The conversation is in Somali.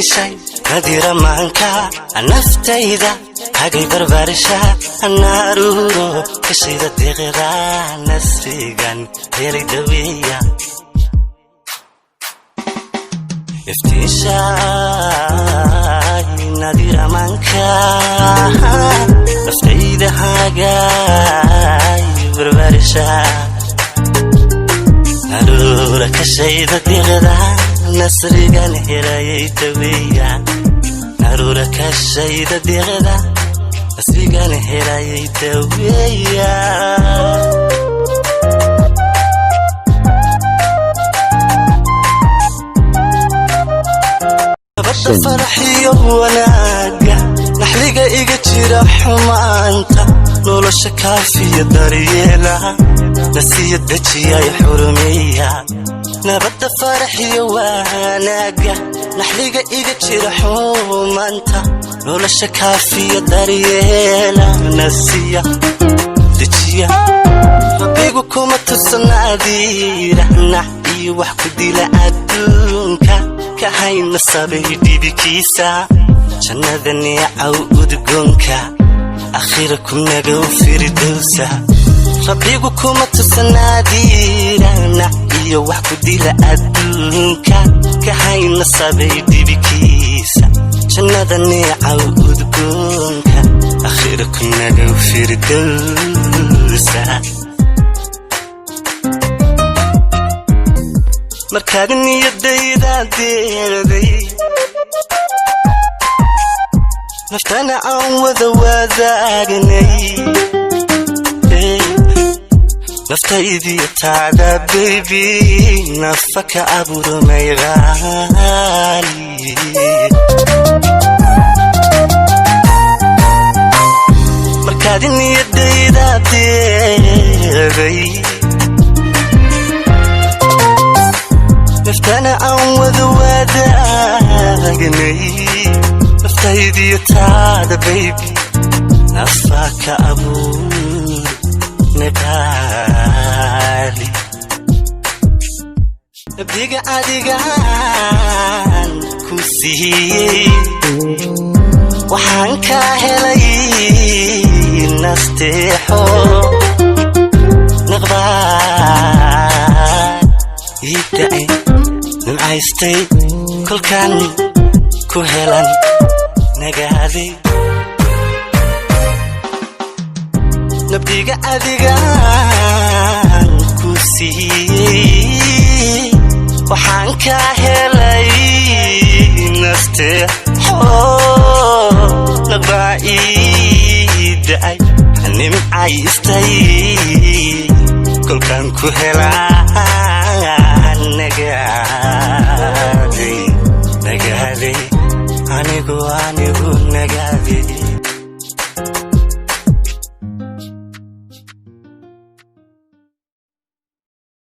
shay nadira maanka naftayda hagay barbarsha naaruro kashida deqda nasrigan helay dawiya iftiishay nadira maanka naftayda hagay barbarsha naaruro kashida deqda nasrigan helay dawiya naaruro kashida deqda nasrigan helay dawiya bada farxiyo wanaaga naxliga iga jira xumaanta nolosha kaafiya daryeela nasiya dajiya xurumiya nabada farxiyo wanaaga naxliga iga jira xumaanta nolosha kaafiya daryeela nasiya dajiya rabbigu kuma tusanaadira naxi wax ku dila adduunka kahayna sabay dibikiisa jannada neecaw udgoonka akhira kunaga firdawsa rabbigu kuma tusanaadira naxi wax ku dila adduunka kahayna sabay dibikiisa jannada neecaw udgoonka akhira kunaga firdawsa markaad niyadayda deeday naftana aan wada wadaagnay naftaydiyo taada baby nafaka aburmay qaali markaad niyadayda deeday naftana aan wada wadaagnay naftaydiyo taada baby nafaka aburmay qaali nabdiga adigaan ku siiyey waxaan ka helay nasteexo naqbaa iibda'ay nimcaystay kolkan ku helan nagaaday nabdiga adigaan ku siiyey waxaan ka helay nasteexo naqbaa iibda'ay nimcaystay kolkan ku helan nagaaday anigu nagaaday